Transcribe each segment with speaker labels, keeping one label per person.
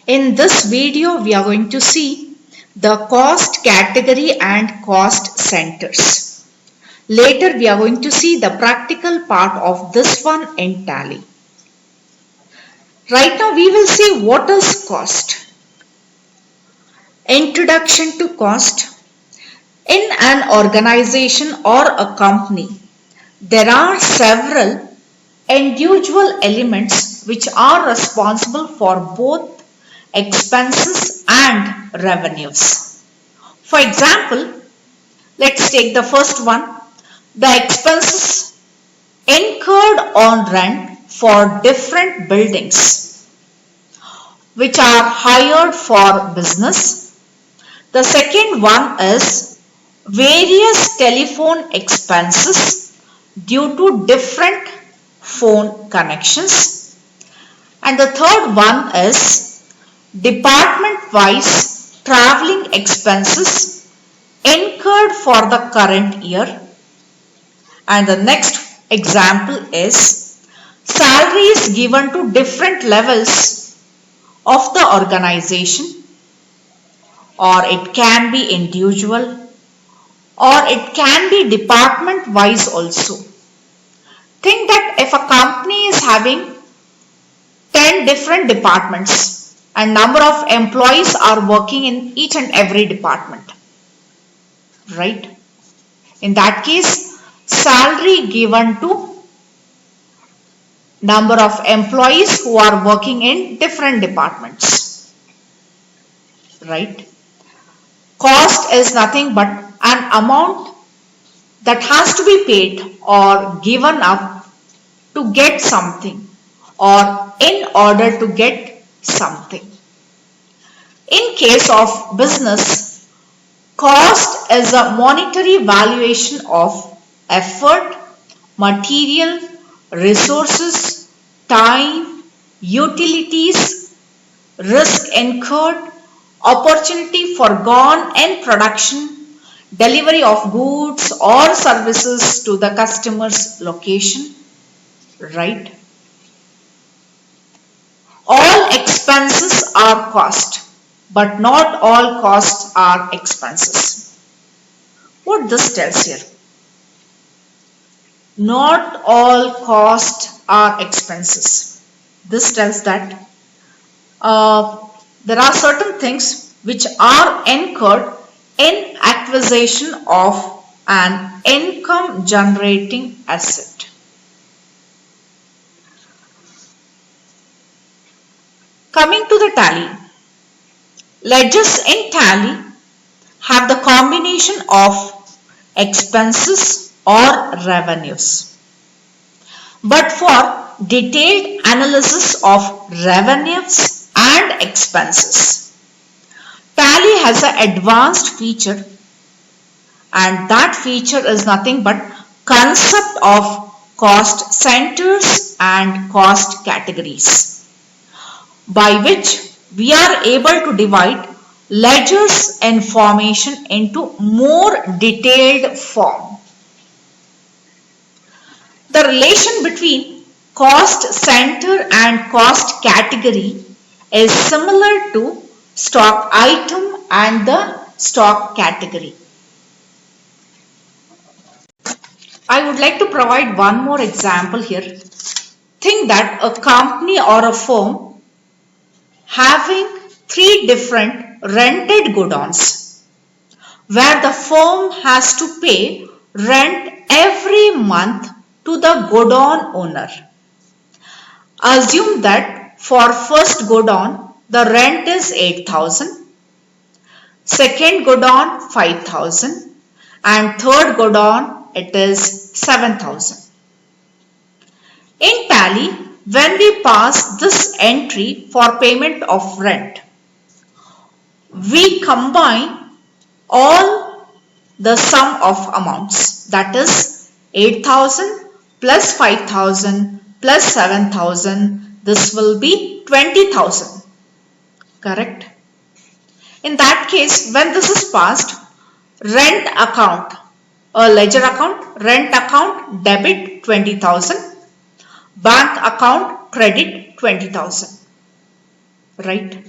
Speaker 1: In this video, we are going to see the cost category and cost centers. Later, we are going to see the practical part of this one in Tally. Right now, we will see what is cost. Introduction to cost. In an organization or a company, there are several individual elements which are responsible for both expenses and revenues. For example, let's take the first one, the expenses incurred on rent for different buildings which are hired for business. The second one is various telephone expenses due to different phone connections. And the third one is department-wise traveling expenses incurred for the current year. And the next example is salaries given to different levels of the organization, or it can be individual, or it can be department-wise also. Think that if a company is having 10 different departments, and number of employees are working in each and every department, right? In that case, salary given to number of employees who are working in different departments, right? Cost is nothing but an amount that has to be paid or given up to get something or in order to get something. In case of business, cost is a monetary valuation of effort, material, resources, time, utilities, risk incurred, opportunity forgone in production, delivery of goods or services to the customer's location, right? All expenses are cost, but not all costs are expenses. What this tells here? Not all costs are expenses. This tells that there are certain things which are incurred in acquisition of an income generating asset. Coming to the Tally, ledgers in Tally have the combination of expenses or revenues. But for detailed analysis of revenues and expenses, Tally has an advanced feature, and that feature is nothing but concept of cost centers and cost categories, by which we are able to divide ledgers information into more detailed form. The relation between cost center and cost category is similar to stock item and the stock category. I would like to provide one more example here. Think that a company or a firm having 3 different rented godowns, where the firm has to pay rent every month to the godown owner. Assume that for first godown the rent is 8,000, second godown 5,000, and third godown it is 7,000. In Tally, when we pass this entry for payment of rent, we combine all the sum of amounts, that is 8,000 plus 5,000 plus 7,000, this will be 20,000, correct? In that case, when this is passed, rent account, a ledger account, rent account debit 20,000, bank account credit 20,000, right?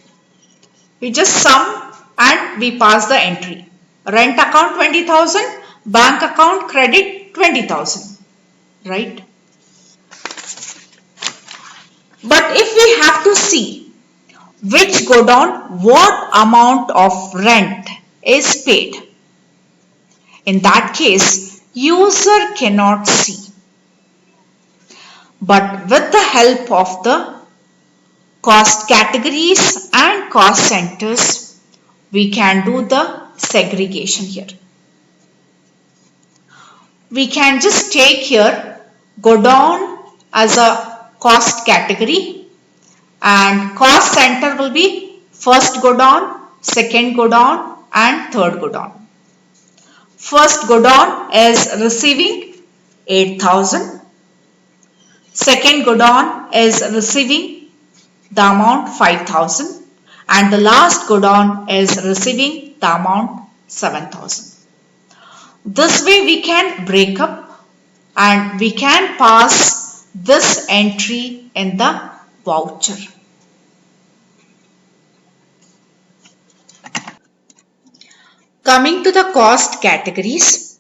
Speaker 1: We just sum and we pass the entry. Rent account 20,000, bank account credit 20,000, right? But if we have to see which godown, what amount of rent is paid, in that case, user cannot see. But with the help of the cost categories and cost centers, we can do the segregation here. We can just take here godown as a cost category, and cost center will be first godown, second godown and third godown. First godown is receiving 8,000. Second godown is receiving the amount 5,000 and the last godown is receiving the amount 7,000. This way we can break up and we can pass this entry in the voucher. Coming to the cost categories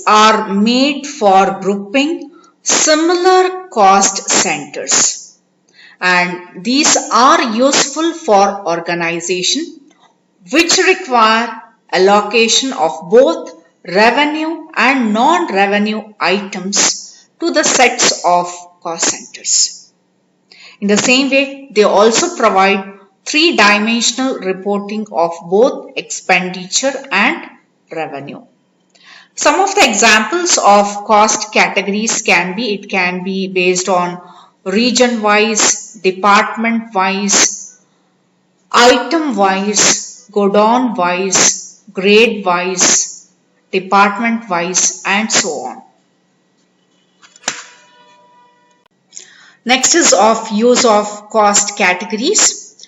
Speaker 1: are made for grouping similar cost centers, and these are useful for organization which require allocation of both revenue and non-revenue items to the sets of cost centers. In the same way, they also provide three-dimensional reporting of both expenditure and revenue. Some of the examples of cost categories can be based on region-wise, department-wise, item-wise, godown-wise, grade-wise, department-wise and so on. Next is of use of cost categories.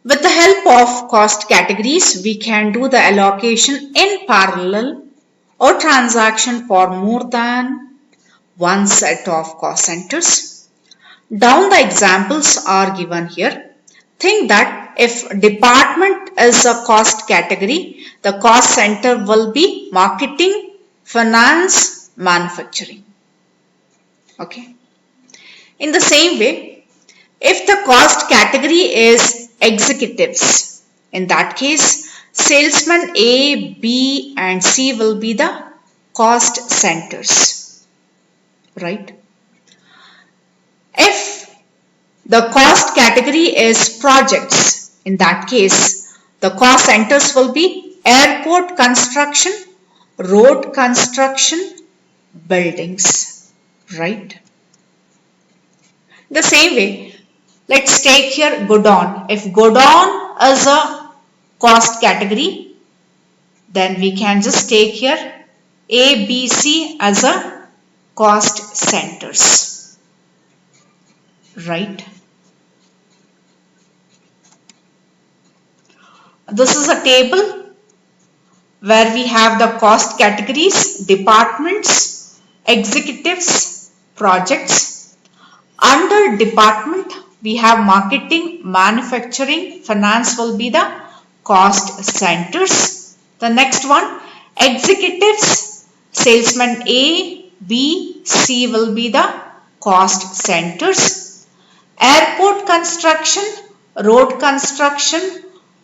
Speaker 1: With the help of cost categories, we can do the allocation in parallel or transaction for more than one set of cost centers. Down the examples are given here. Think that if department is a cost category, the cost center will be marketing, finance, manufacturing. Okay. In the same way, if the cost category is executives, in that case, salesmen A, B and C will be the cost centers, right? If the cost category is projects, in that case, the cost centers will be airport construction, road construction, buildings, right? The same way, let's take here godown. If godown is a cost category, then we can just take here A, B, C as a cost centers, right? This is a table where we have the cost categories, departments, executives, projects. Under department, we have marketing, manufacturing, finance will be the cost centers. The next one, executives, salesman A, B, C will be the cost centers. Airport construction, road construction,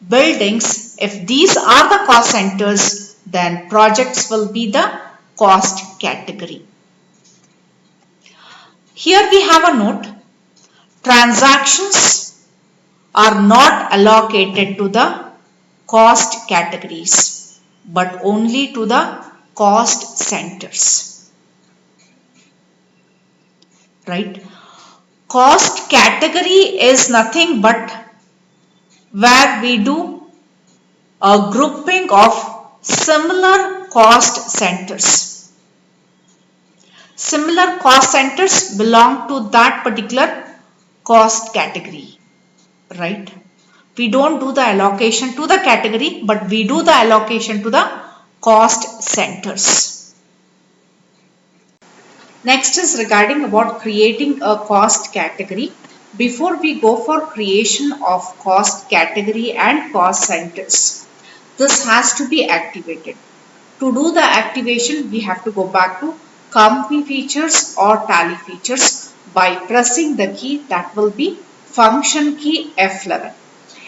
Speaker 1: buildings, if these are the cost centers, then projects will be the cost category. Here we have a note, transactions are not allocated to the cost categories, but only to the cost centers, right? Cost category is nothing but where we do a grouping of similar cost centers. Similar cost centers belong to that particular cost category, right? We don't do the allocation to the category, but we do the allocation to the cost centers. Next is regarding about creating a cost category. before we go for creation of cost category and cost centers, this has to be activated. To do the activation, we have to go back to company features or tally features by pressing the key that will be function key F11.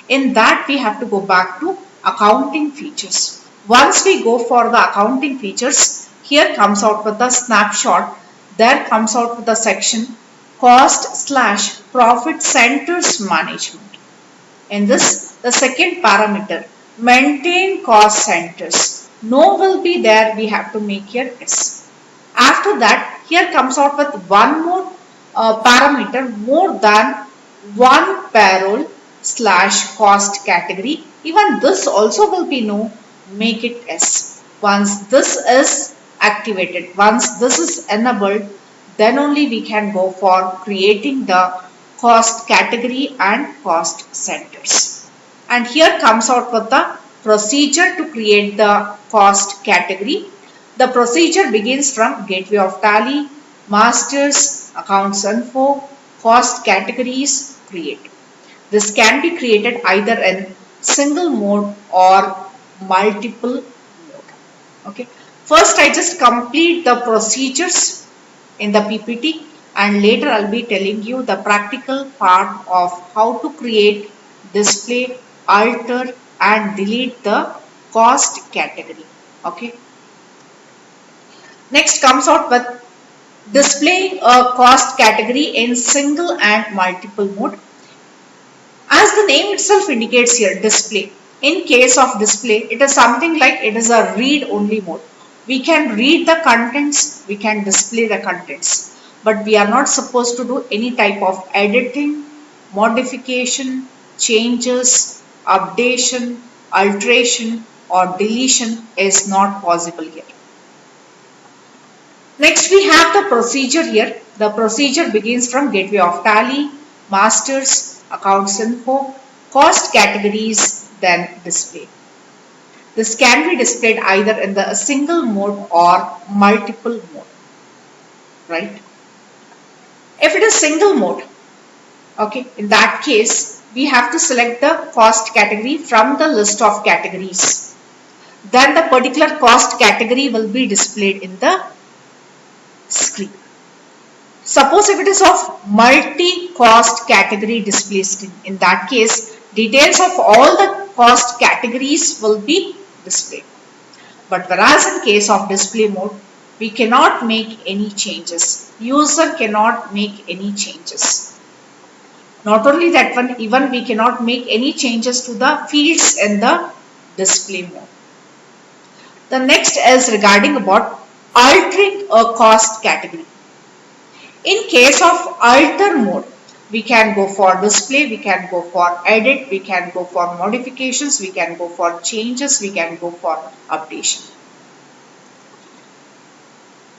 Speaker 1: In that, we have to go back to accounting features. Once we go for the accounting features, here comes out with the snapshot. There comes out with the section cost/profit centers management. In this, the second parameter, maintain cost centers. No will be there, we have to make here S. After that, here comes out with one more parameter, more than one payroll / cost category. Even this also will be no, make it S. Once this is activated, once this is enabled, then only we can go for creating the cost category and cost centers. And here comes out with the procedure to create the cost category. The procedure begins from gateway of tally, masters, accounts info, cost categories, create. This can be created either in single mode or multiple mode. Okay. First, I just complete the procedures in the PPT, and later I'll be telling you the practical part of how to create, display, alter and delete the cost category. Okay. Next comes out with displaying a cost category in single and multiple mode. As the name itself indicates here, display. In case of display, it is something like it is a read only mode. We can read the contents, we can display the contents, but we are not supposed to do any type of editing, modification, changes, updation, alteration or deletion is not possible here. Next, we have the procedure here. The procedure begins from gateway of tally, masters, accounts info, cost categories, then display. This can be displayed either in the single mode or multiple mode, right? If it is single mode, okay, in that case, we have to select the cost category from the list of categories. Then the particular cost category will be displayed in the screen. Suppose if it is of multi-cost category display screen, in that case, details of all the cost categories will be displayed. But whereas in case of display mode, we cannot make any changes. User cannot make any changes. Not only that one, even we cannot make any changes to the fields in the display mode. The next is regarding about altering a cost category. In case of alter mode, we can go for display, we can go for edit, we can go for modifications, we can go for changes, we can go for updation.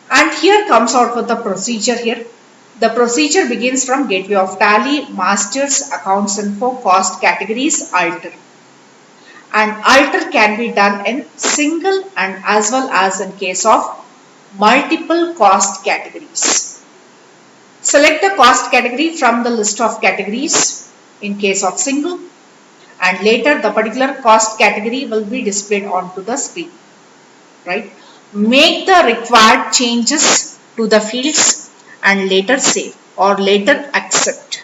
Speaker 1: And here comes out with the procedure here. The procedure begins from gateway of tally, masters, accounts info, cost categories, alter. And alter can be done in single and as well as in case of multiple cost categories. Select the cost category from the list of categories in case of single, and later the particular cost category will be displayed onto the screen, right? Make the required changes to the fields and later save or later accept.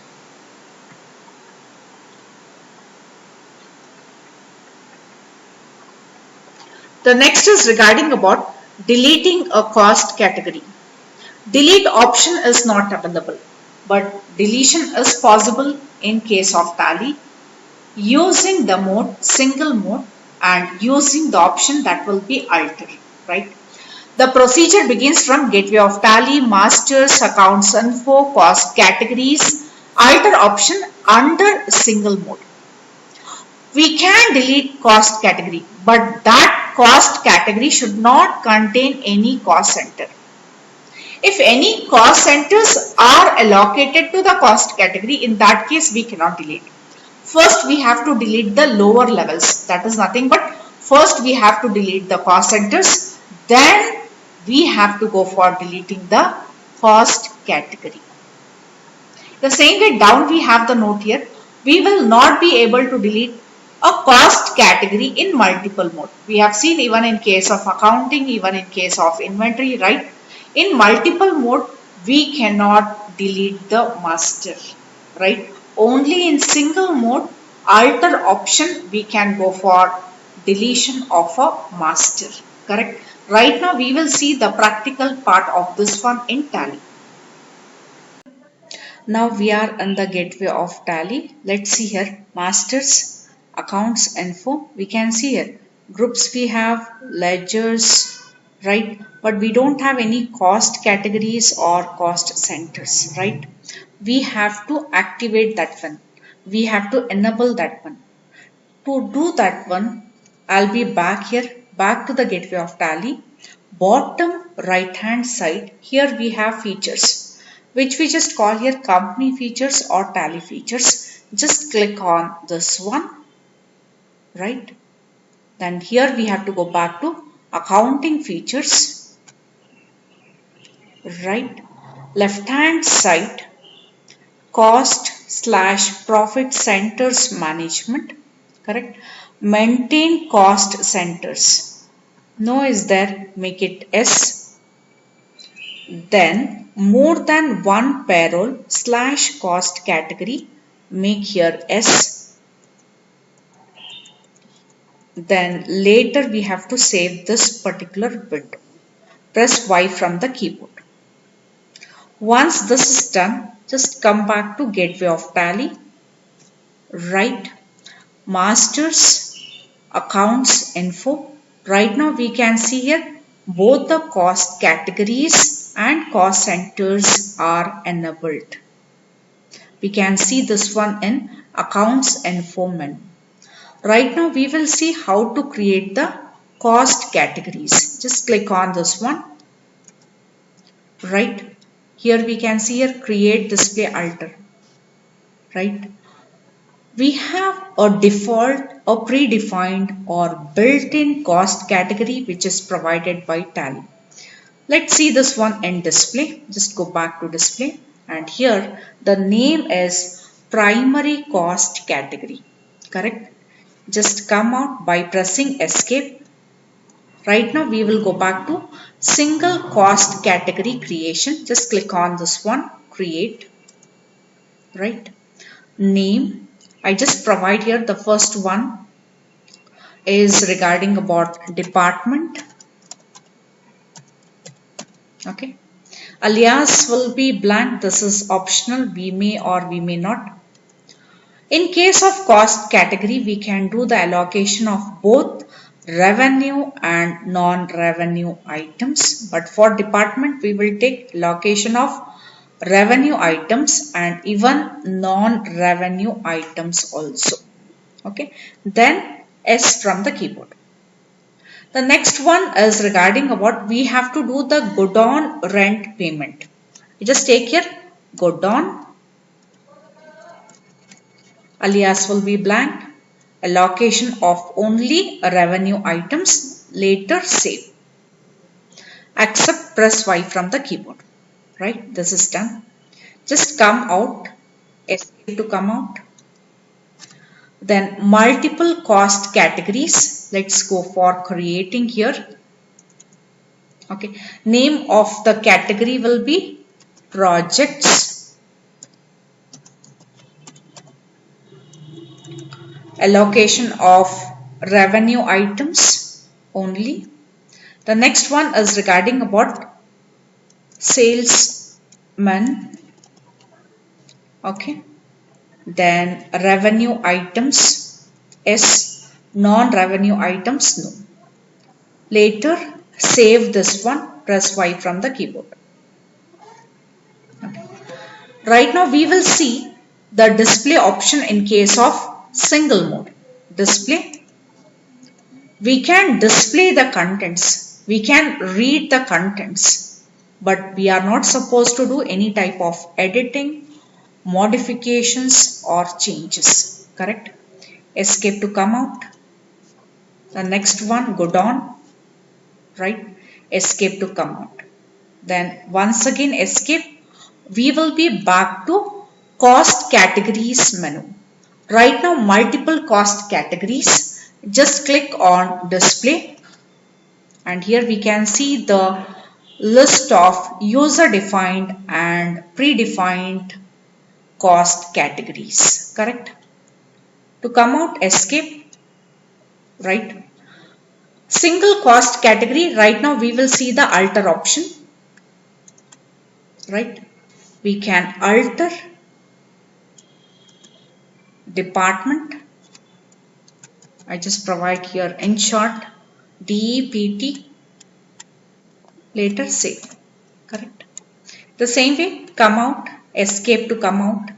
Speaker 1: The next is regarding about deleting a cost category. Delete option is not available, but deletion is possible in case of tally using the mode single mode and using the option that will be alter, right? The procedure begins from gateway of tally, masters, accounts info, cost categories, alter option under single mode. We can delete cost category, but that cost category should not contain any cost center. If any cost centers are allocated to the cost category, in that case we cannot delete. First we have to delete the lower levels. That is nothing but first we have to delete the cost centers, then we have to go for deleting the cost category. The same way down we have the note here. We will not be able to delete a cost category in multiple mode. We have seen even in case of accounting, even in case of inventory, right? In multiple mode, we cannot delete the master, right? Only in single mode, alter option, we can go for deletion of a master, correct? Right now, we will see the practical part of this one in Tally. Now we are in the gateway of Tally. Let's see here masters, accounts info. We can see here groups we have, ledgers, right? But we don't have any cost categories or cost centers, right? We have to activate that one. We have to enable that one. To do that one, I'll be back here, back to the gateway of Tally. Bottom right hand side, here we have features, which we just call here company features or Tally features. Just click on this one, right? Then here we have to go back to accounting features, right? Left hand side, cost/profit centers management, correct? Maintain cost centers. No is there, make it S. Then more than one payroll/cost category, make here S. Then later we have to save this particular window. Press Y from the keyboard. Once this is done, just come back to gateway of Tally, right? Masters, accounts info. Right now we can see here both the cost categories and cost centers are enabled. We can see this one in accounts info menu. Right now we will see how to create the cost categories. Just click on this one, right? Here we can see here create display alter, right? We have a default, a predefined or built-in cost category which is provided by Tally. Let's see this one in display. Just go back to display and here the name is primary cost category, correct? Just come out by pressing escape. Right now we will go back to single cost category creation. Just click on this one, create, right? Name. I just provide here the first one is regarding about department. Okay. Alias will be blank. This is optional. We may or we may not. In case of cost category, we can do the allocation of both revenue and non-revenue items. But for department, we will take allocation of revenue items and even non-revenue items also. Okay, then S from the keyboard. The next one is regarding about we have to do the godown rent payment. You just take here godown, alias will be blank, allocation of only revenue items, later save. Accept, press Y from the keyboard. Right, this is done. Just come out, escape to come out. Then multiple cost categories. Let's go for creating here. Okay, name of the category will be projects. Allocation of revenue items only. The next one is regarding about salesman. Okay, then revenue items S, non-revenue items no. Later save this one, press Y from the keyboard. Okay. Right now we will see the display option in case of single mode. Display, we can display the contents, we can read the contents, but we are not supposed to do any type of editing, modifications or changes, correct? Escape to come out. The next one, godown, right? Escape to come out. Then once again escape. We will be back to cost categories menu. Right now multiple cost categories. Just click on display and here we can see the list of user defined and predefined cost categories. Correct? To come out, escape, right? Single cost category, right now we will see the alter option, right? We can alter department. I just provide here in short DEPT, later save. Correct? The same way, come out, escape to come out.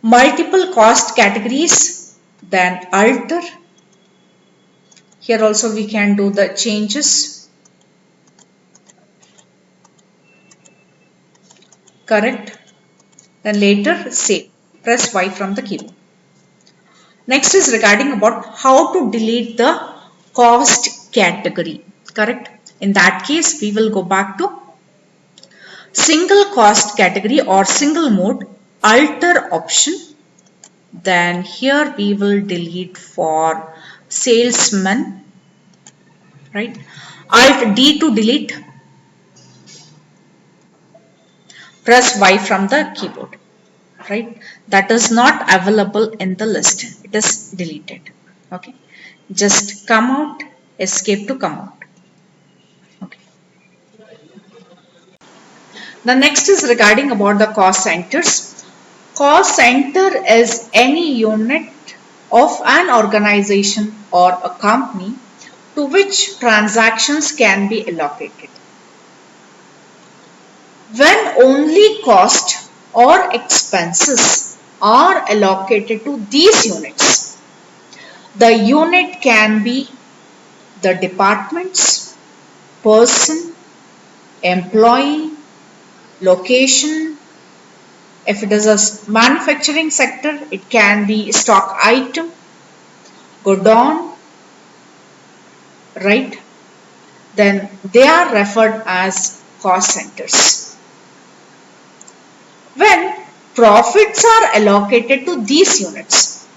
Speaker 1: Multiple cost categories, then alter. Here also we can do the changes. Correct? Then later save. Press Y from the keyboard. Next is regarding about how to delete the cost category. Correct? In that case, we will go back to single cost category or single mode, alter option. Then here we will delete for salesman, right? Alt D to delete. Press Y from the keyboard, right? That is not available in the list. It is deleted. Okay. Just come out, escape to come out. Okay. The next is regarding about the cost centers. Cost center is any unit of an organization or a company to which transactions can be allocated. When only cost or expenses are allocated to these units, the unit can be the departments, person, employee, location. If it is a manufacturing sector, it can be stock item, godown, right? Then they are referred as cost centers. When profits are allocated to these units,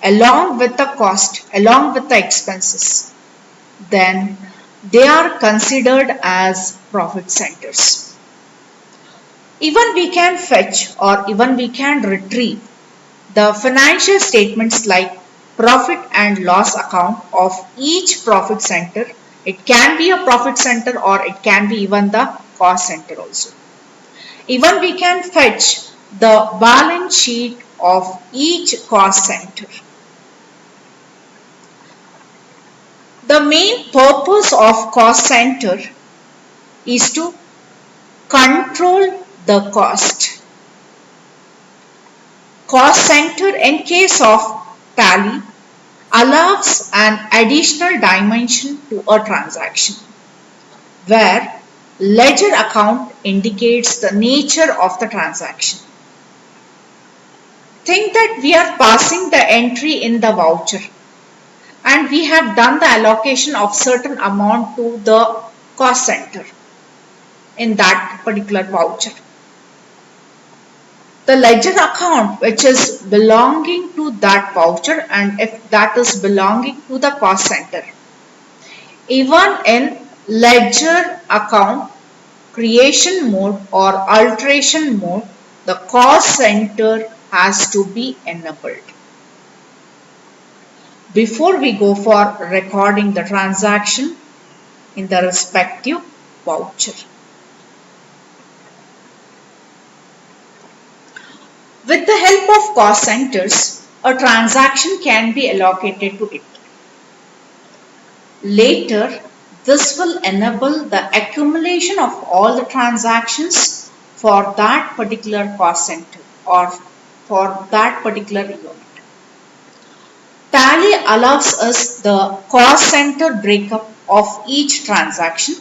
Speaker 1: along with the cost, along with the expenses, then they are considered as profit centers. Even we can fetch or even we can retrieve the financial statements like profit and loss account of each profit center. It can be a profit center or it can be even the cost center also. Even we can fetch the balance sheet of each cost center. The main purpose of cost center is to control the cost. Cost center in case of tally allows an additional dimension to a transaction where ledger account indicates the nature of the transaction. Think that we are passing the entry in the voucher and we have done the allocation of certain amount to the cost center in that particular voucher. The ledger account which is belonging to that voucher and if that is belonging to the cost center, even in ledger account creation mode or alteration mode, the cost center has to be enabled before we go for recording the transaction in the respective voucher. With the help of cost centers, a transaction can be allocated to it. Later, this will enable the accumulation of all the transactions for that particular cost center or for that particular unit. Tally allows us the cost center breakup of each transaction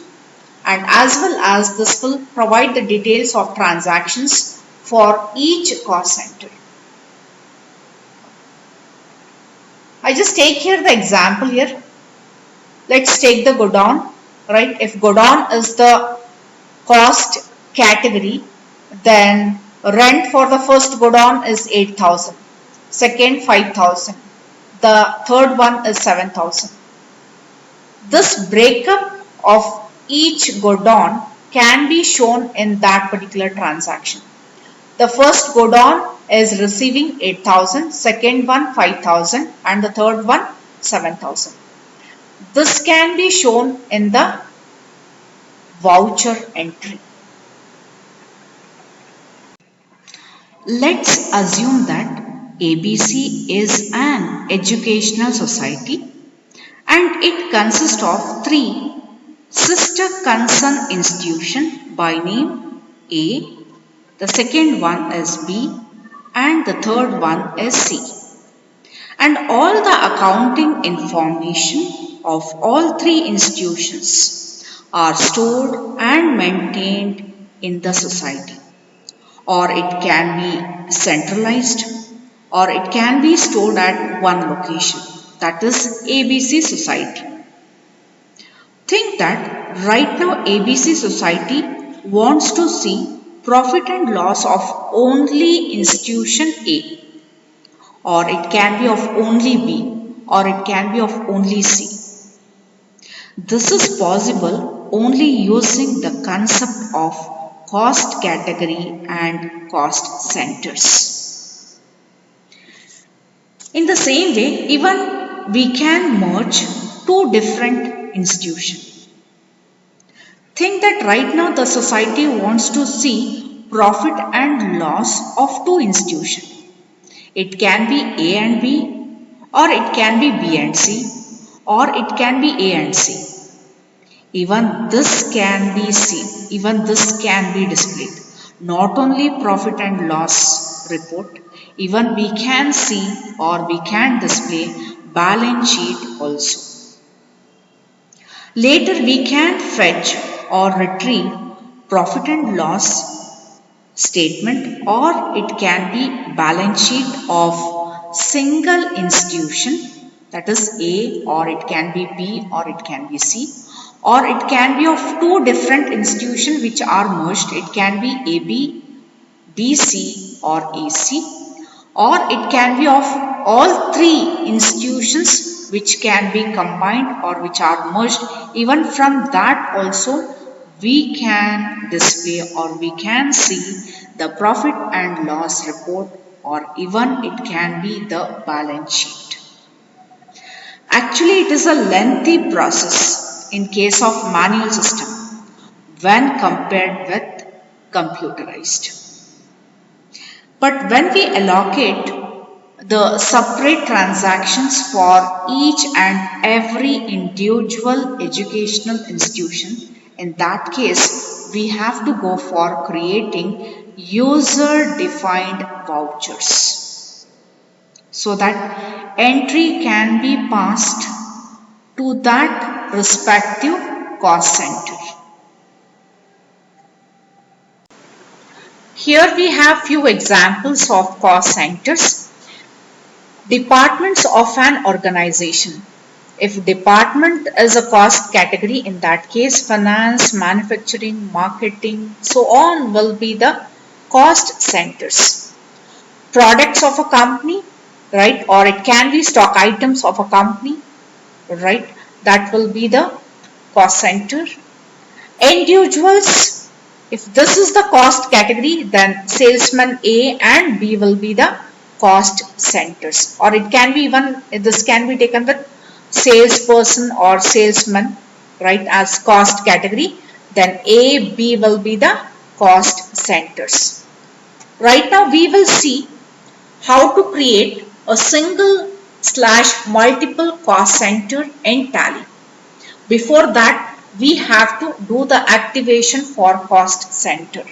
Speaker 1: and as well as this will provide the details of transactions for each cost center. I just take here the example here. Let's take the godown, right? If godown is the cost category, then Rent for the first godown is 8,000, second 5,000, the third one is 7,000. This breakup of each godown can be shown in that particular transaction. The first godown is receiving 8,000, second one 5,000 and the third one 7,000. This can be shown in the voucher entry. Let's assume that ABC is an educational society and it consists of three sister concern institutions by name A, the second one is B and the third one is C. And all the accounting information of all three institutions are stored and maintained in the society. Or it can be centralized or it can be stored at one location, that is ABC society. Think that right now ABC society wants to see profit and loss of only institution A, or it can be of only B, or it can be of only C. This is possible only using the concept of cost category and cost centers. In the same way, even we can merge two different institutions. Think that right now the society wants to see profit and loss of two institutions. It can be A and B, or it can be B and C, or it can be A and C. Even this can be seen, even this can be displayed. Not only profit and loss report, even we can see or we can display balance sheet also. Later we can fetch or retrieve profit and loss statement, or it can be balance sheet of single institution, that is A, or it can be B, or it can be C. Or it can be of two different institutions which are merged. It can be AB, BC or AC, or it can be of all three institutions which can be combined or which are merged. Even from that also we can display or we can see the profit and loss report, or even it can be the balance sheet. Actually, it is a lengthy process in case of manual system when compared with computerized. But when we allocate the separate transactions for each and every individual educational institution, in that case we have to go for creating user defined vouchers so that entry can be passed to that respective cost center. Here we have few examples of cost centers. Departments of an organization. If department is a cost category, in that case finance, manufacturing, marketing, so on will be the cost centers. Products of a company, right, or it can be stock items of a company, right, that will be the cost center. Individuals, if this is the cost category, then salesman A and B will be the cost centers, or it can be even, this can be taken with salesperson or salesman, right, as cost category, then A, B will be the cost centers. Right now we will see how to create a single / multiple cost center in Tally. Before that, we have to do the activation for cost center,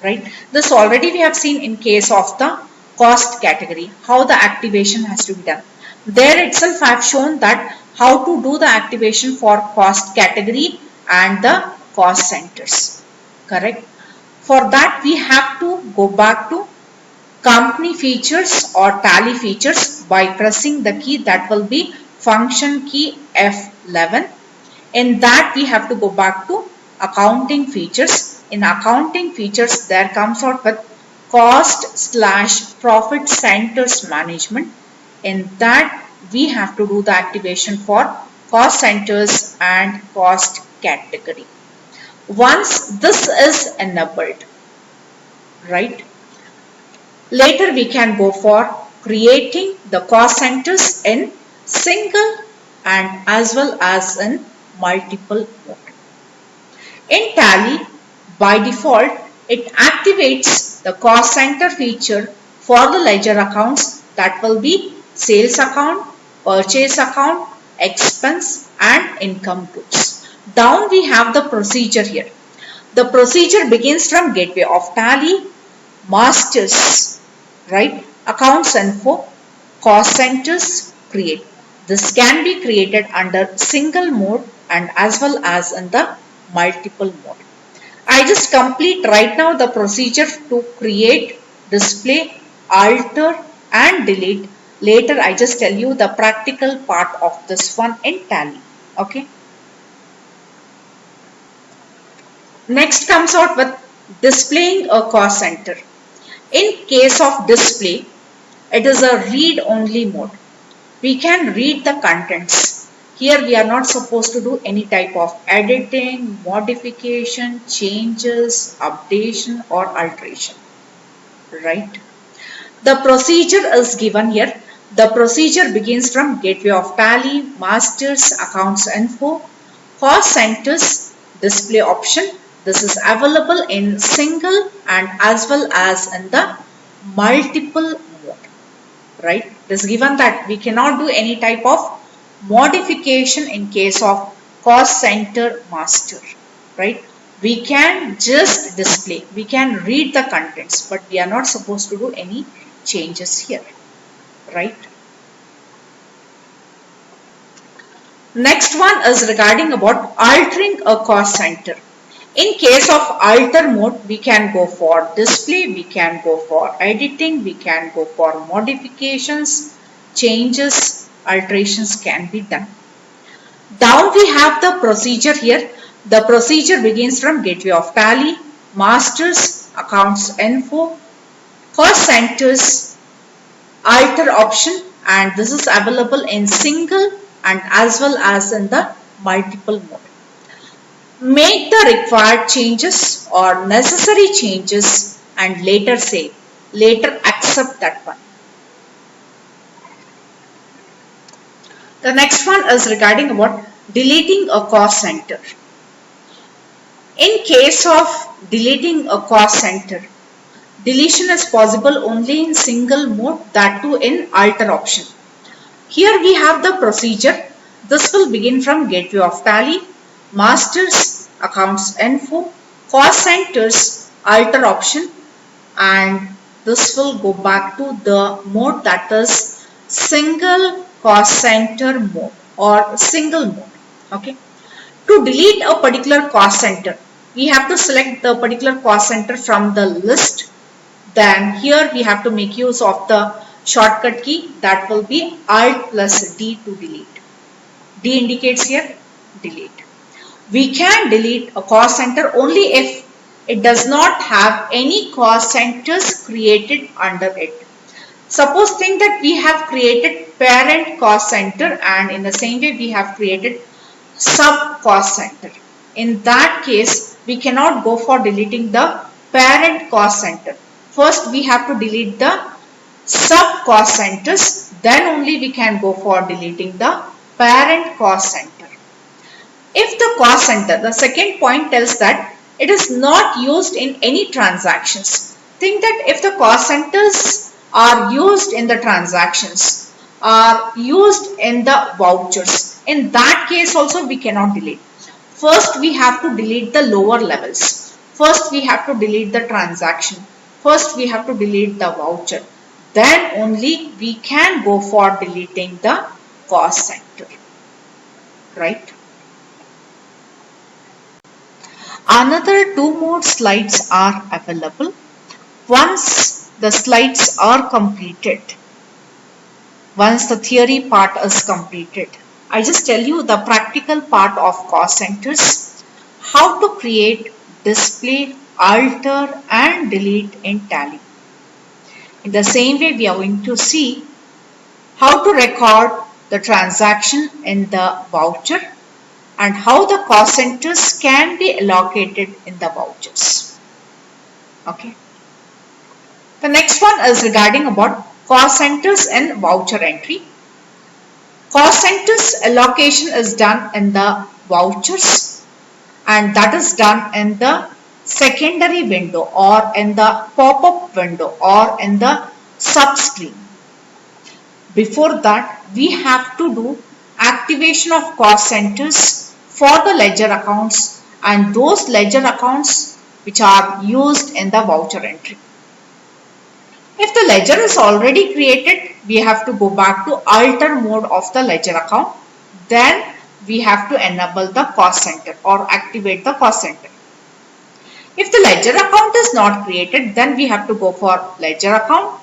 Speaker 1: right? This already we have seen in case of the cost category, how the activation has to be done. There itself I have shown that how to do the activation for cost category and the cost centers, correct? For that we have to go back to company features or Tally features by pressing the key that will be function key F11. In that we have to go back to accounting features. In accounting features there comes out with cost slash profit centers management. In that we have to do the activation for cost centers and cost category. Once this is enabled, right, later we can go for creating the cost centers in single and as well as in multiple mode. In Tally, by default, it activates the cost center feature for the ledger accounts, that will be sales account, purchase account, expense and income groups. Down we have the procedure here. The procedure begins from gateway of Tally, masters, right, accounts info, cost centers, create. This can be created under single mode and as well as in the multiple mode. I just complete right now the procedure to create, display, alter and delete. Later I just tell you the practical part of this one in Tally. Okay. Next comes out with displaying a cost center. In case of display, it is a read only mode. We can read the contents. Here we are not supposed to do any type of editing, modification, changes, updation or alteration. Right? The procedure is given here. The procedure begins from gateway of Tally, masters, accounts info, cost centers, display option. This is available in single and as well as in the multiple mode. Right? It is given that we cannot do any type of modification in case of cost center master. Right? We can just display. We can read the contents, but we are not supposed to do any changes here. Right? Next one is regarding about altering a cost center. In case of alter mode, we can go for display, we can go for editing, we can go for modifications, changes, alterations can be done. Down we have the procedure here. The procedure begins from gateway of Tally, masters, accounts info, cost centers, alter option, and this is available in single and as well as in the multiple mode. Make the required changes or necessary changes and later save. Later accept that one. The next one is regarding about deleting a cost center. In case of deleting a cost center, deletion is possible only in single mode, that too in alter option. Here we have the procedure. This will begin from gateway of Tally, masters, accounts info, cost centers, alter option, and this will go back to the mode, that is single cost center mode or single mode. Okay. To delete a particular cost center, we have to select the particular cost center from the list. Then here we have to make use of the shortcut key, that will be Alt plus D to delete. D indicates here delete. We can delete a cost center only if it does not have any cost centers created under it. Suppose think that we have created parent cost center and in the same way we have created sub cost center. In that case, we cannot go for deleting the parent cost center. First we have to delete the sub cost centers, then only we can go for deleting the parent cost center. If the cost center, the second point tells that it is not used in any transactions. Think that if the cost centers are used in the transactions, are used in the vouchers, in that case also we cannot delete. First we have to delete the lower levels. First we have to delete the transaction. First we have to delete the voucher. Then only we can go for deleting the cost center. Right? Another two more slides are available. Once the slides are completed, once the theory part is completed, I just tell you the practical part of cost centers, how to create, display, alter and delete in Tally. In the same way, we are going to see how to record the transaction in the voucher and how the cost centers can be allocated in the vouchers. Okay. The next one is regarding about cost centers and voucher entry. Cost centers allocation is done in the vouchers, and that is done in the secondary window or in the pop-up window or in the subscreen. Before that, we have to do activation of cost centers for the ledger accounts and those ledger accounts which are used in the voucher entry. If the ledger is already created, we have to go back to alter mode of the ledger account. Then we have to enable the cost center or activate the cost center. If the ledger account is not created, then we have to go for ledger account.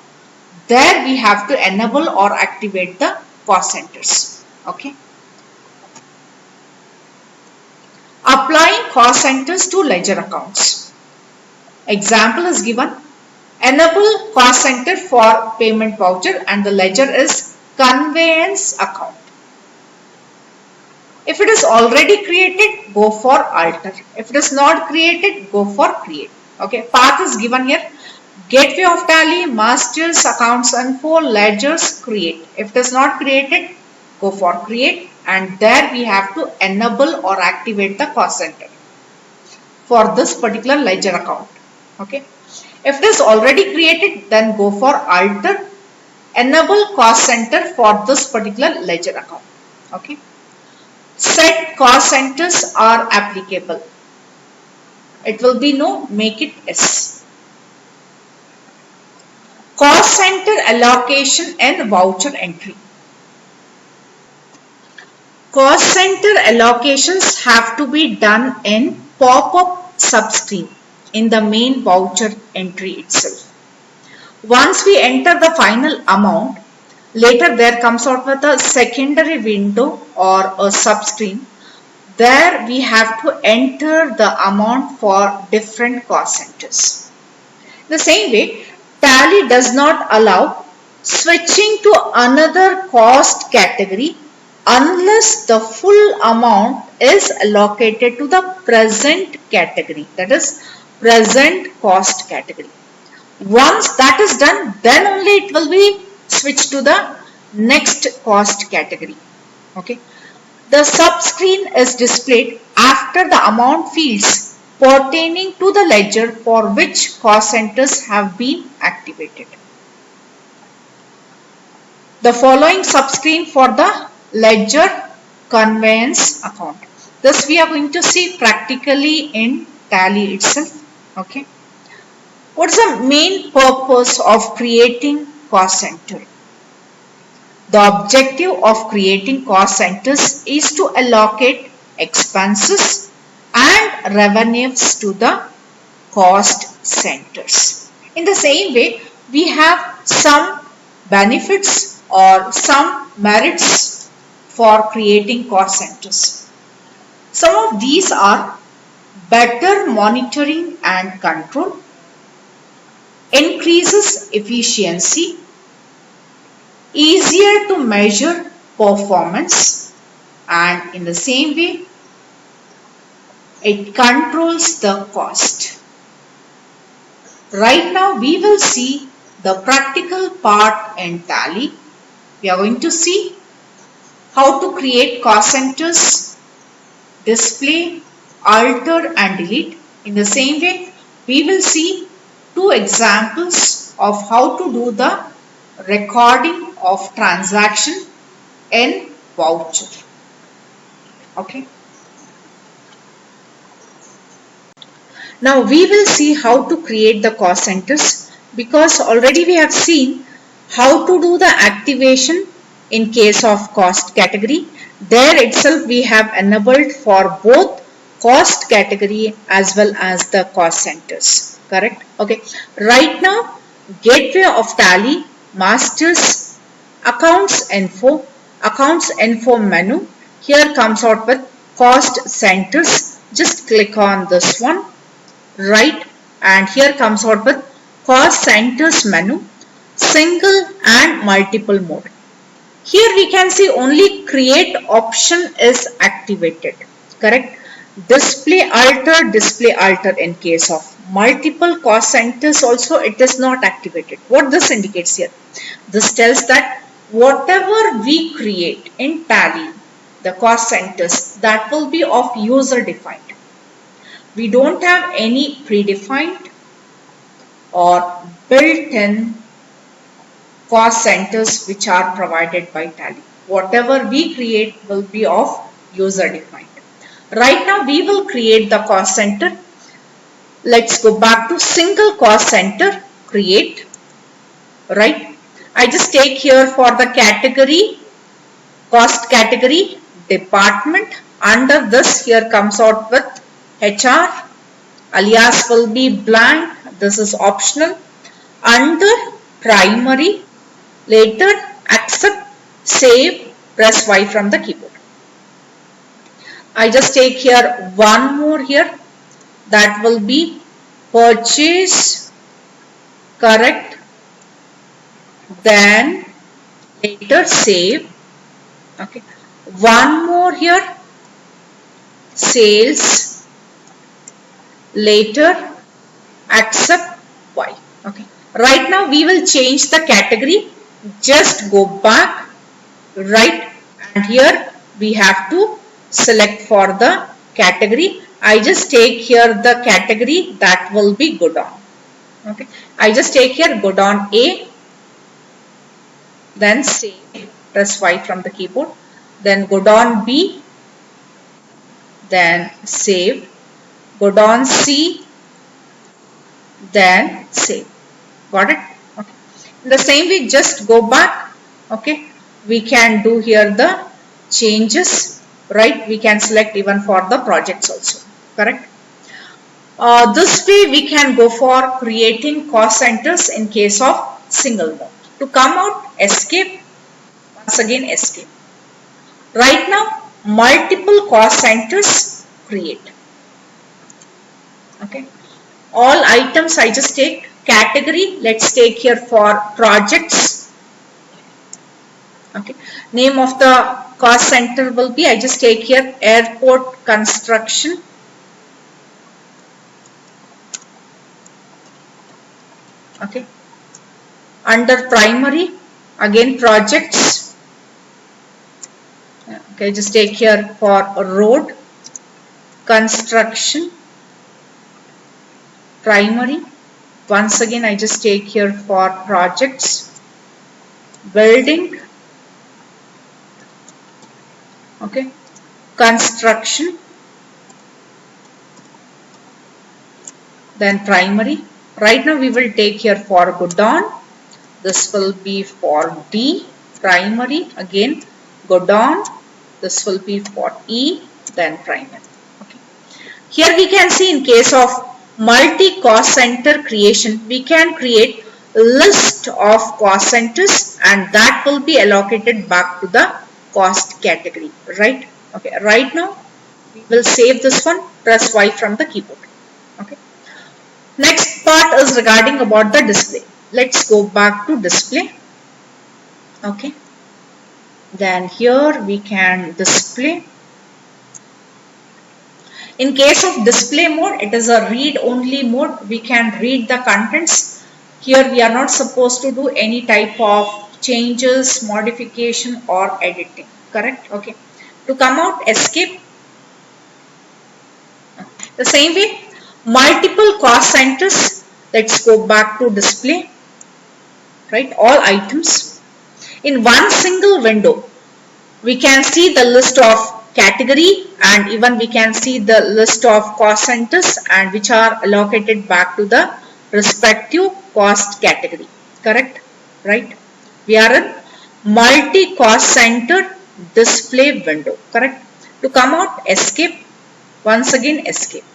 Speaker 1: There we have to enable or activate the cost centers. Okay. Applying cost centers to ledger accounts. Example is given. Enable cost center for payment voucher and the ledger is conveyance account. If it is already created, go for alter. If it is not created, go for create. Okay, path is given here. Gateway of Tally, masters, accounts info, ledgers, create. If it is not created, go for create, and there we have to enable or activate the cost center for this particular ledger account. Okay. If it is already created, then go for alter, enable cost center for this particular ledger account. Okay. Set cost centers are applicable. It will be no, make it yes. Cost center allocation and voucher entry. Cost center allocations have to be done in pop-up subscreen in the main voucher entry itself. Once we enter the final amount, later there comes out with a secondary window or a subscreen. There we have to enter the amount for different cost centers. The same way, Tally does not allow switching to another cost category unless the full amount is allocated to the present category, that is present cost category. Once that is done, then only it will be switched to the next cost category. Okay. The subscreen is displayed after the amount fields pertaining to the ledger for which cost centers have been activated. The following subscreen for the ledger conveyance account. This we are going to see practically in Tally itself. Okay. What is the main purpose of creating cost center? The objective of creating cost centers is to allocate expenses and revenues to the cost centers. In the same way, we have some benefits or some merits for creating cost centers. Some of these are better monitoring and control, increases efficiency, easier to measure performance, and in the same way, it controls the cost. Right now, we will see the practical part in Tally. We are going to see how to create cost centers, display, alter and delete. In the same way, we will see two examples of how to do the recording of transaction in voucher. Okay. Now we will see how to create the cost centers, because already we have seen how to do the activation in case of cost category. There itself we have enabled for both cost category as well as the cost centers. Correct? Okay. Right now, gateway of Tally, masters, accounts info menu. Here comes out with cost centers. Just click on this one. Right, and here comes out with cost centers menu. single and multiple mode. Here we can see only create option is activated, correct? Display alter in case of multiple cost centers also it is not activated. What this indicates here? This tells that whatever we create in Tally, the cost centers, that will be of user defined. We don't have any predefined or built-in cost centers which are provided by Tally. Whatever we create will be of user defined. Right now we will create the cost center. Let's go back to single cost center, create, right? I just take here for the category, cost category, department. Under this here comes out with HR, alias will be blank, this is optional. Under primary, later accept, save, press Y from the keyboard. I just take here one more here, that will be purchase, correct, then later save, okay. One more here, sales, later accept Y, okay. Right now we will change the category. Just go back, right, and here we have to select for the category. I just take here the category that will be good on, okay. I just take here good on A, then save, press Y from the keyboard, then good on B, then save, good on C, then save. Got it? Okay. In the same way, just go back, okay. We can do here the changes, right? We can select even for the projects also, correct? This way we can go for creating cost centers in case of single mode. To come out, escape, once again escape. Right now, multiple cost centers create, okay. All items I just take category, let's take here for projects, okay. Name of the cost center will be, I just take here airport construction, okay. Under primary, again projects, okay, just take here for road construction, primary. Once again I just take here for projects, building, okay, construction, then primary. Right now we will take here for Godown, this will be for D, primary, again Godown, this will be for E, then primary, okay. Here we can see in case of multi-cost center creation, we can create a list of cost centers and that will be allocated back to the cost category, right? Okay, right now we will save this one, press Y from the keyboard, okay. Next part is regarding about the display. Let's go back to display, okay. Then here we can display. In case of display mode, it is a read only mode. We can read the contents. Here we are not supposed to do any type of changes, modification or editing, correct? Okay. To come out, escape. The same way, multiple cost centers. Let's go back to display, right? All items. In one single window, we can see the list of category and even we can see the list of cost centers and which are allocated back to the respective cost category, correct, right? We are in multi-cost center display window, correct. To come out, escape, once again escape.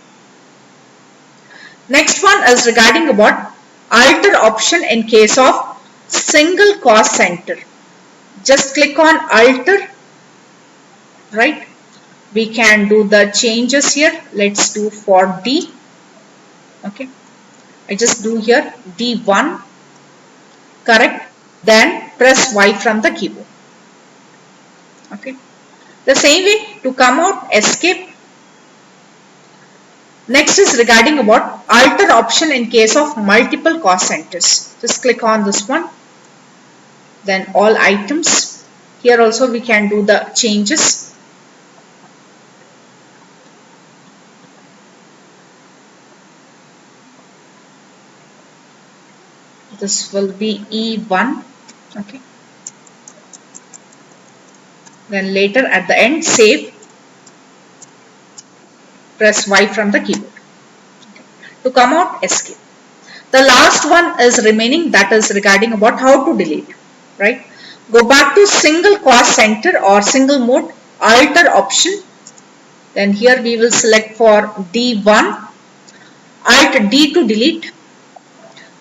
Speaker 1: Next one is regarding about alter option in case of single cost center. Just click on alter, right? We can do the changes here. Let's do for D, okay. I just do here D1, correct? Then press Y from the keyboard. Okay. The same way to come out, escape. Next is regarding about alter option in case of multiple cost centers. Just click on this one. Then all items. Here also we can do the changes. This will be E1. Okay. Then later at the end, save. Press Y from the keyboard. Okay. To come out, escape. The last one is remaining, that is regarding about how to delete. Right? Go back to single cost center or single mode, alter option. Then here we will select for D1, Alt D to delete.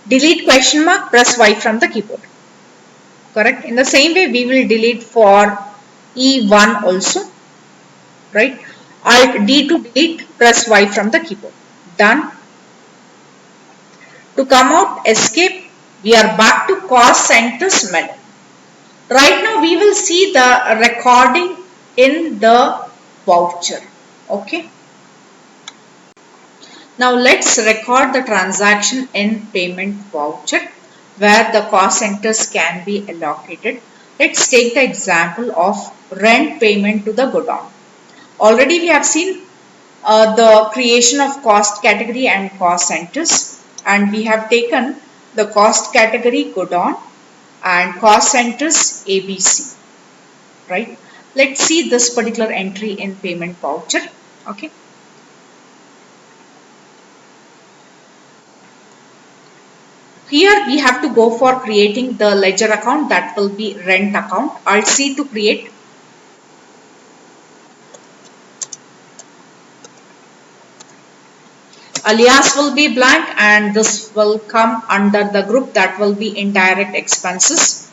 Speaker 1: Delete question mark, press Y from the keyboard. Correct? In the same way we will delete for E1 also. Right? Alt D to delete, press Y from the keyboard. Done. To come out, escape. We are back to cost centers menu. Right now we will see the recording in the voucher. Okay. Now let's record the transaction in payment voucher where the cost centers can be allocated. Let's take the example of rent payment to the godown. Already we have seen the creation of cost category and cost centers, and we have taken the cost category godown and cost centers ABC. Right? Let's see this particular entry in payment voucher. Okay. Here we have to go for creating the ledger account, that will be rent account. Alt C to create. Alias will be blank and this will come under the group, that will be indirect expenses.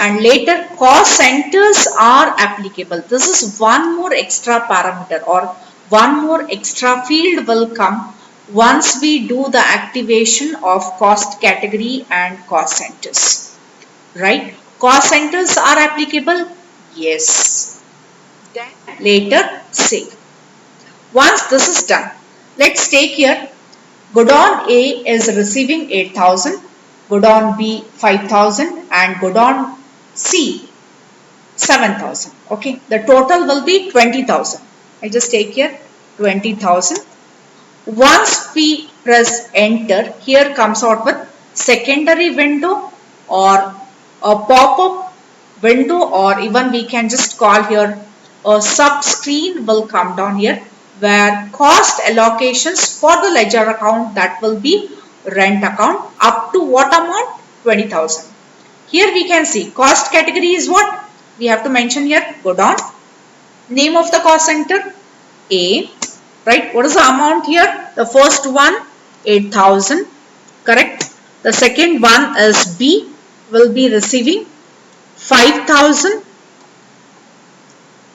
Speaker 1: And later cost centers are applicable. This is one more extra parameter or one more extra field will come once we do the activation of cost category and cost centers. Right? Cost centers are applicable? Yes. Then later save. Once this is done, let's take here godown A is receiving 8,000, godown B 5,000 and godown C 7,000. Okay, the total will be 20,000. I just take here 20,000. Once we press enter, here comes out with secondary window or a pop-up window, or even we can just call here a sub screen will come down here where cost allocations for the ledger account, that will be rent account, up to what amount? 20,000. Here we can see cost category is what? We have to mention here godown. Name of the cost center A. Right? What is the amount here? The first one 8,000. Correct? The second one is B, will be receiving 5,000.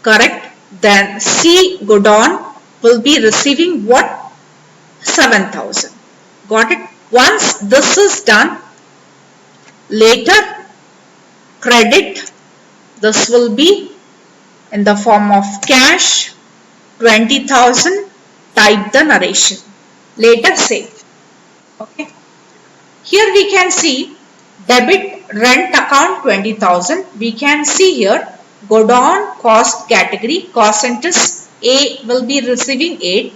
Speaker 1: Correct? Then C godown will be receiving what? 7,000. Got it? Once this is done, later credit, this will be in the form of cash 20,000. Type the narration. Later save. Okay. Here we can see debit rent account 20,000. We can see here godown cost category, cost centers. A will be receiving 8,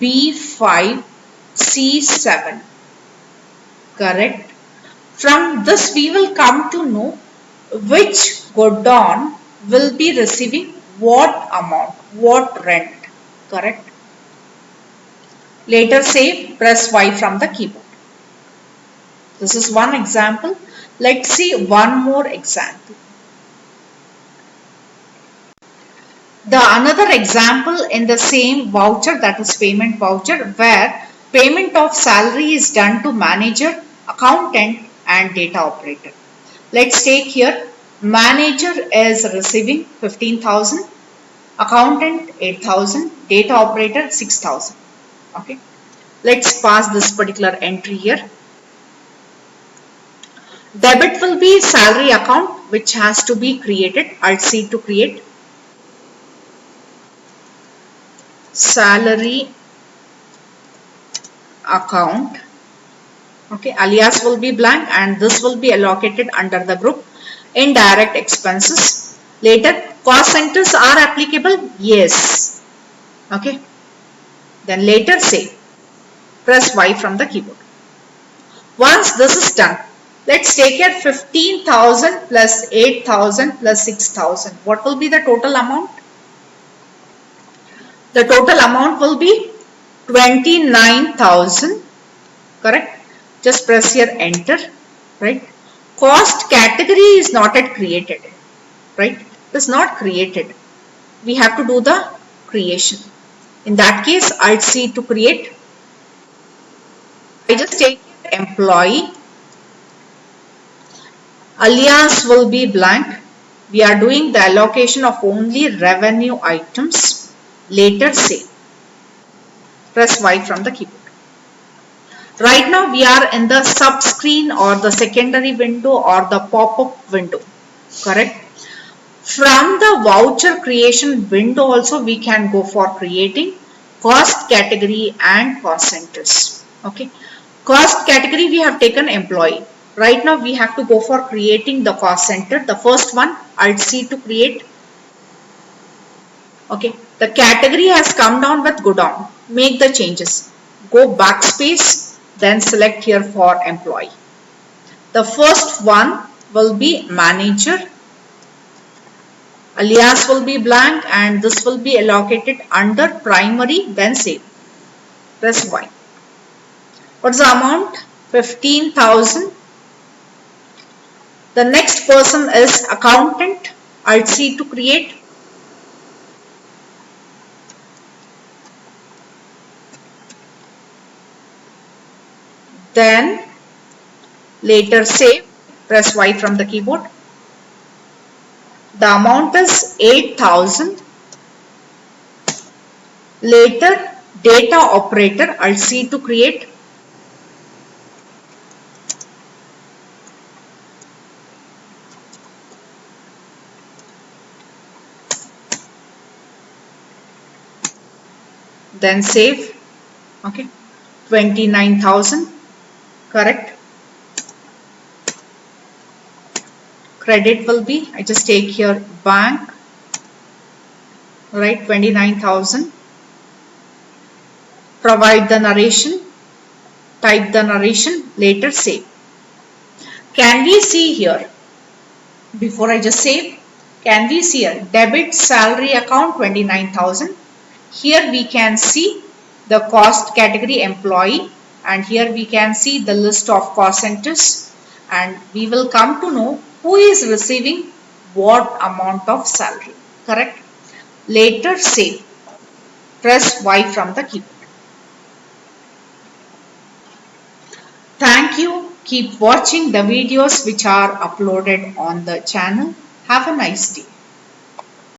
Speaker 1: B 5, C 7. Correct. From this we will come to know which godown will be receiving what amount, what rent. Correct. Later save, press Y from the keyboard. This is one example. Let's see one more example. The another example in the same voucher, that is payment voucher, where payment of salary is done to manager, accountant and data operator. Let's take here manager is receiving 15,000, accountant 8,000, data operator 6,000. Okay, let's pass this particular entry here. Debit will be salary account which has to be created. Alt C to create. Salary account. Okay, alias will be blank and this will be allocated under the group indirect expenses. Later, cost centers are applicable. Yes. Okay. Then later say, press Y from the keyboard. Once this is done, let's take here 15,000 plus 8,000 plus 6,000. What will be the total amount? The total amount will be 29,000. Correct? Just press here enter. Right? Cost category is not yet created. Right? It is not created. We have to do the creation. In that case, Alt C to create. I just take employee. Alias will be blank. We are doing the allocation of only revenue items. Later say. Press Y from the keyboard. Right now we are in the sub screen or the secondary window or the pop-up window. Correct? From the voucher creation window also we can go for creating cost category and cost centers. Okay. Cost category we have taken employee. Right now we have to go for creating the cost center. The first one, Alt C to create. Okay. The category has come down with go down. Make the changes. Go backspace. Then select here for employee. The first one will be manager. Alias will be blank and this will be allocated under primary, then save. Press Y. What's the amount? 15,000. The next person is accountant. Alt C to create. Then later save. Press Y from the keyboard. The amount is 8,000. Later data operator, Alt C to create. Then save. Okay. 29,000. Correct. Credit will be, I just take here bank, right, 29,000. Provide the narration, type the narration, later save. Can we see here, before I just save, can we see here, debit salary account 29,000. Here we can see the cost category employee and here we can see the list of cost centers and we will come to know who is receiving what amount of salary. Correct? Later save. Press Y from the keyboard. Thank you. Keep watching the videos which are uploaded on the channel. Have a nice day.